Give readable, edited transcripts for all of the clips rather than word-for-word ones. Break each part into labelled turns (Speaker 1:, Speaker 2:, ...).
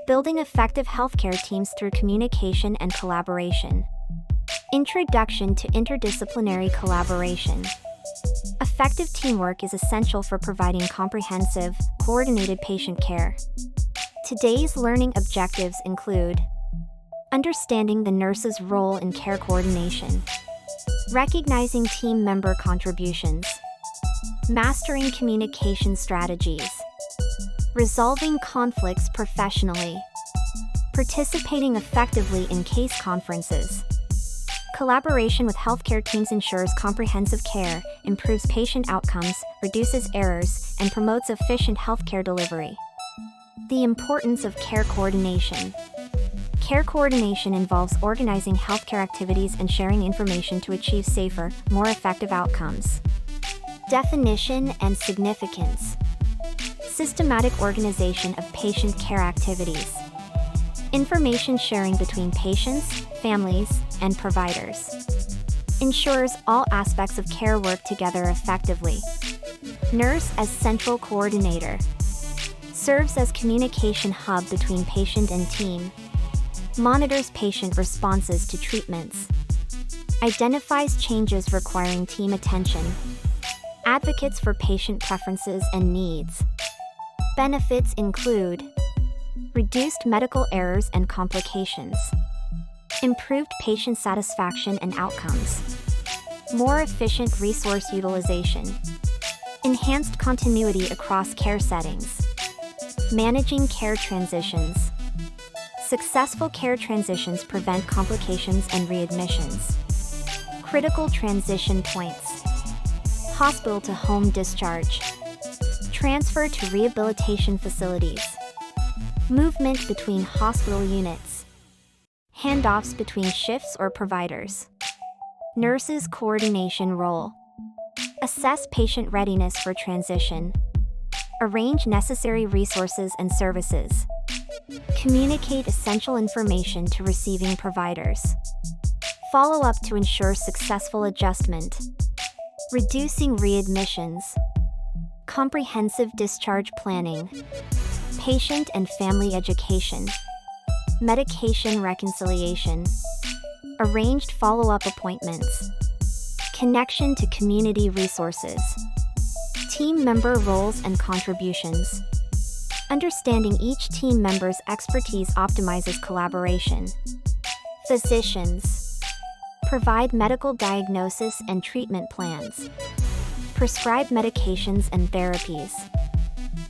Speaker 1: Building effective healthcare teams through communication and collaboration. Introduction to interdisciplinary collaboration. Effective teamwork is essential for providing comprehensive, coordinated patient care. Today's learning objectives include understanding the nurse's role in care coordination, recognizing team member contributions, mastering communication strategies, resolving conflicts professionally, participating effectively in case conferences. Collaboration with healthcare teams ensures comprehensive care, improves patient outcomes, reduces errors, and promotes efficient healthcare delivery. The importance of care coordination. Care coordination involves organizing healthcare activities and sharing information to achieve safer, more effective outcomes. Definition and significance. Systematic organization of patient care activities. Information sharing between patients, families, and providers. Ensures all aspects of care work together effectively. Nurse as central coordinator. Serves as communication hub between patient and team. Monitors patient responses to treatments. Identifies changes requiring team attention. Advocates for patient preferences and needs. Benefits include reduced medical errors and complications, improved patient satisfaction and outcomes, more efficient resource utilization, enhanced continuity across care settings, managing care transitions. Successful care transitions prevent complications and readmissions. Critical transition points. Hospital to home discharge. Transfer to rehabilitation facilities. Movement between hospital units. Handoffs between shifts or providers. Nurses' coordination role. Assess patient readiness for transition. Arrange necessary resources and services. Communicate essential information to receiving providers. Follow up to ensure successful adjustment. Reducing readmissions. Comprehensive discharge planning. Patient and family education. Medication reconciliation. Arranged follow-up appointments. Connection to community resources. Team member roles and contributions. Understanding each team member's expertise optimizes collaboration. Physicians. Provide medical diagnosis and treatment plans. Prescribe medications and therapies.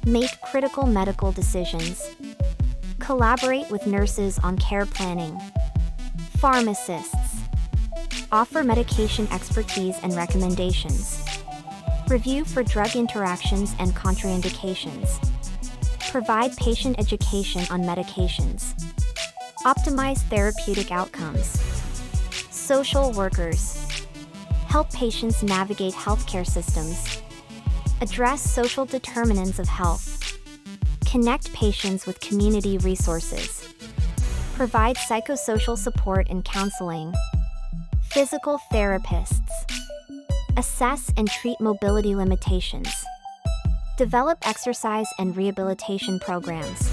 Speaker 1: Make critical medical decisions. Collaborate with nurses on care planning. Pharmacists. Offer medication expertise and recommendations. Review for drug interactions and contraindications. Provide patient education on medications. Optimize therapeutic outcomes. Social workers. Help patients navigate healthcare systems. Address social determinants of health. Connect patients with community resources. Provide psychosocial support and counseling. Physical therapists. Assess and treat mobility limitations. Develop exercise and rehabilitation programs.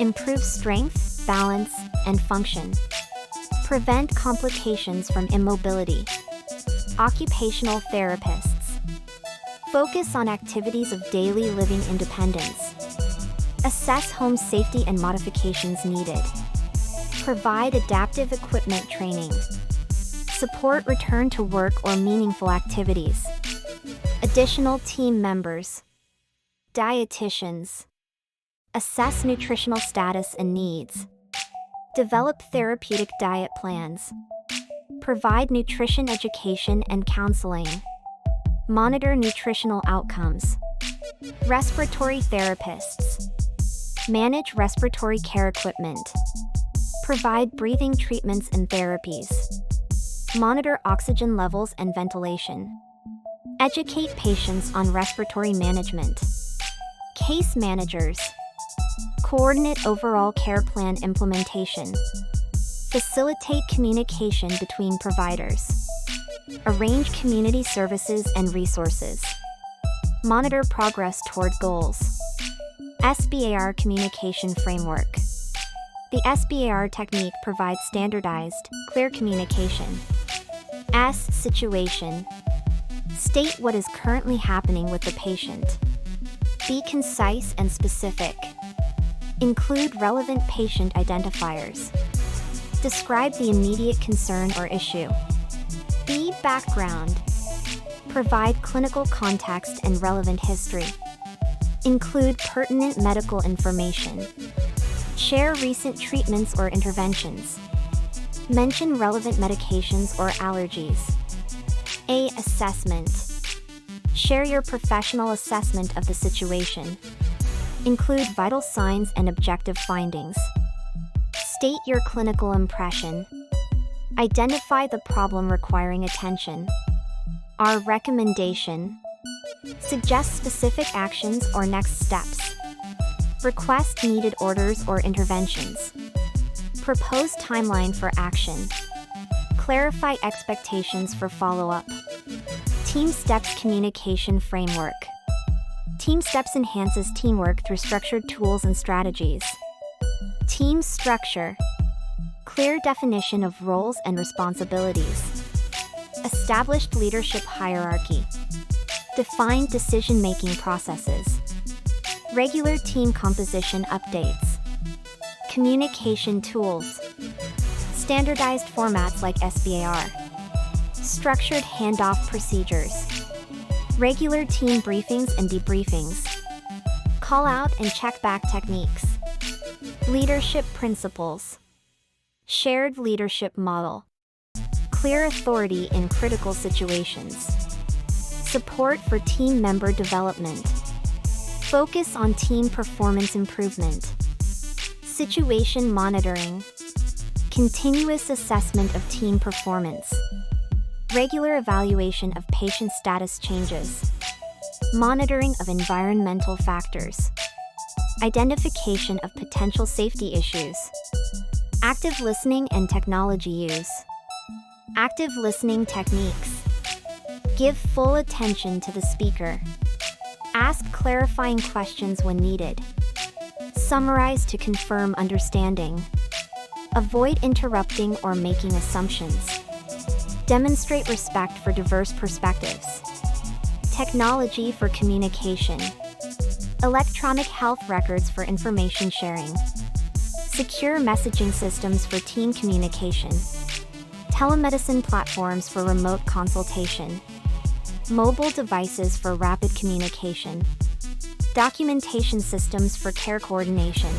Speaker 1: Improve strength, balance, and function. Prevent complications from immobility. Occupational therapists. Focus on activities of daily living independence. Assess home safety and modifications needed. Provide adaptive equipment training. Support return to work or meaningful activities. Additional team members. Dietitians. Assess nutritional status and needs. Develop therapeutic diet plans. Provide nutrition education and counseling. Monitor nutritional outcomes. Respiratory therapists. Manage respiratory care equipment. Provide breathing treatments and therapies. Monitor oxygen levels and ventilation. Educate patients on respiratory management. Case managers. Coordinate overall care plan implementation. Facilitate communication between providers. Arrange community services and resources. Monitor progress toward goals. SBAR communication framework. The SBAR technique provides standardized, clear communication. S. Situation. State what is currently happening with the patient. Be concise and specific. Include relevant patient identifiers. Describe the immediate concern or issue. B. Background. Provide clinical context and relevant history. Include pertinent medical information. Share recent treatments or interventions. Mention relevant medications or allergies. A. Assessment. Share your professional assessment of the situation. Include vital signs and objective findings. State your clinical impression. Identify the problem requiring attention. Our recommendation. Suggest specific actions or next steps. Request needed orders or interventions. Propose timeline for action. Clarify expectations for follow-up. Team Steps communication framework. Team Steps enhances teamwork through structured tools and strategies. Team structure. Clear definition of roles and responsibilities. Established leadership hierarchy. Defined decision-making processes. Regular team composition updates. Communication tools. Standardized formats like SBAR. Structured handoff procedures. Regular team briefings and debriefings. Call out and check back techniques. Leadership principles. Shared leadership model. Clear authority in critical situations. Support for team member development. Focus on team performance improvement. Situation monitoring. Continuous assessment of team performance. Regular evaluation of patient status changes. Monitoring of environmental factors. Identification of potential safety issues. Active listening and technology use. Active listening techniques. Give full attention to the speaker. Ask clarifying questions when needed. Summarize to confirm understanding. Avoid interrupting or making assumptions. Demonstrate respect for diverse perspectives. Technology for communication. Electronic health records for information sharing. Secure messaging systems for team communication. Telemedicine platforms for remote consultation. Mobile devices for rapid communication. Documentation systems for care coordination.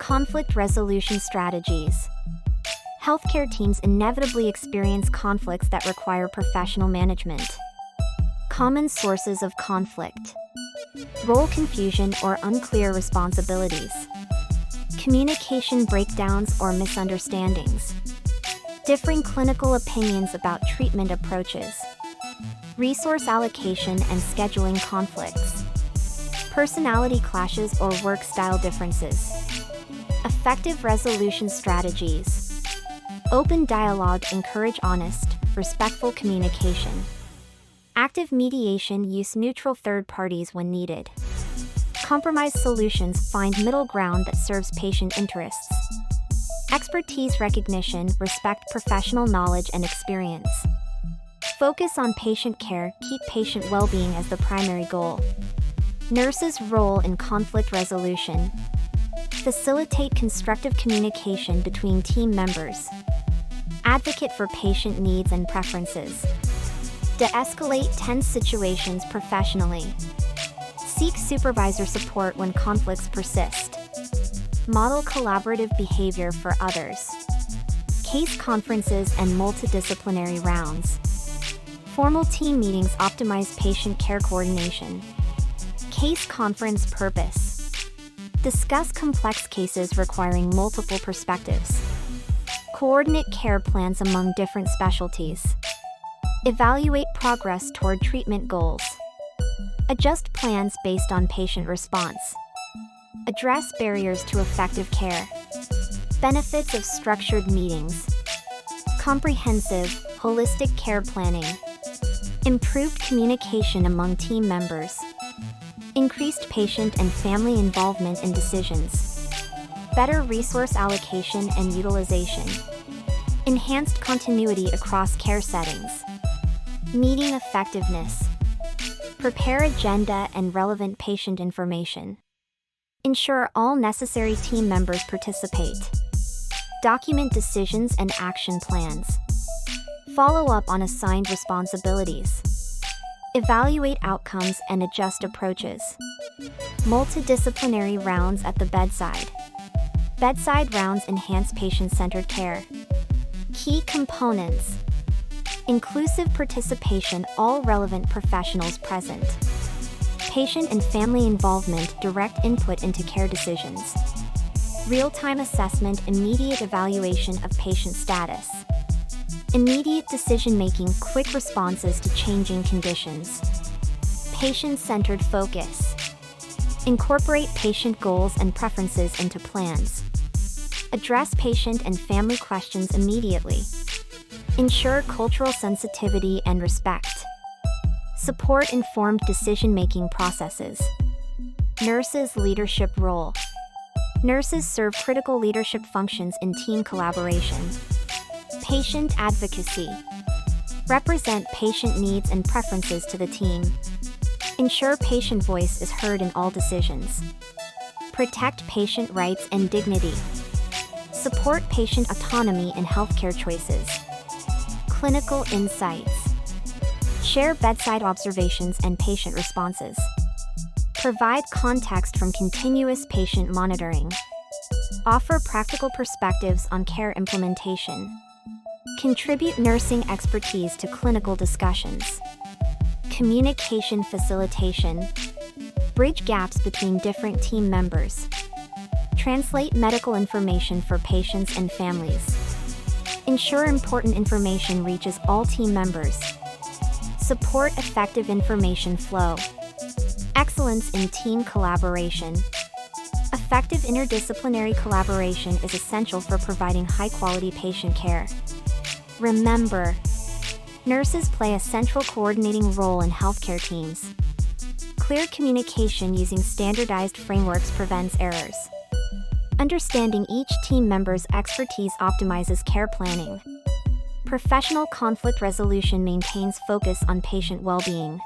Speaker 1: Conflict resolution strategies. Healthcare teams inevitably experience conflicts that require professional management. Common sources of conflict. Role confusion or unclear responsibilities. Communication breakdowns or misunderstandings. Differing clinical opinions about treatment approaches. Resource allocation and scheduling conflicts. Personality clashes or work style differences. Effective resolution strategies. Open dialogue encourage honest, respectful communication. Active mediation use neutral third parties when needed. Compromise solutions find middle ground that serves patient interests. Expertise recognition respect professional knowledge and experience. Focus on patient care, keep patient well-being as the primary goal. Nurses' role in conflict resolution. Facilitate constructive communication between team members. Advocate for patient needs and preferences. De-escalate tense situations professionally. Seek supervisor support when conflicts persist. Model collaborative behavior for others. Case conferences and multidisciplinary rounds. Formal team meetings optimize patient care coordination. Case conference purpose. Discuss complex cases requiring multiple perspectives. Coordinate care plans among different specialties. Evaluate progress toward treatment goals. Adjust plans based on patient response. Address barriers to effective care. Benefits of structured meetings. Comprehensive, holistic care planning. Improved communication among team members. Increased patient and family involvement in decisions. Better resource allocation and utilization. Enhanced continuity across care settings. Meeting effectiveness. Prepare agenda and relevant patient information. Ensure all necessary team members participate. Document decisions and action plans. Follow up on assigned responsibilities. Evaluate outcomes and adjust approaches. Multidisciplinary rounds at the bedside. Bedside rounds enhance patient-centered care. Key components. Inclusive participation, all relevant professionals present. Patient and family involvement, direct input into care decisions. Real-time assessment, immediate evaluation of patient status. Immediate decision-making, quick responses to changing conditions. Patient-centered focus. Incorporate patient goals and preferences into plans. Address patient and family questions immediately. Ensure cultural sensitivity and respect. Support informed decision-making processes. Nurses' leadership role. Nurses serve critical leadership functions in team collaboration. Patient advocacy. Represent patient needs and preferences to the team. Ensure patient voice is heard in all decisions. Protect patient rights and dignity. Support patient autonomy in healthcare choices. Clinical insights. Share bedside observations and patient responses. Provide context from continuous patient monitoring. Offer practical perspectives on care implementation. Contribute nursing expertise to clinical discussions. Communication facilitation. Bridge gaps between different team members. Translate medical information for patients and families. Ensure important information reaches all team members. Support effective information flow. Excellence in team collaboration. Effective interdisciplinary collaboration is essential for providing high-quality patient care. Remember, nurses play a central coordinating role in healthcare teams. Clear communication using standardized frameworks prevents errors. Understanding each team member's expertise optimizes care planning. Professional conflict resolution maintains focus on patient well-being.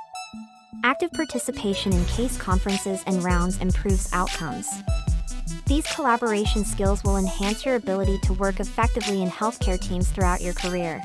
Speaker 1: Active participation in case conferences and rounds improves outcomes. These collaboration skills will enhance your ability to work effectively in healthcare teams throughout your career.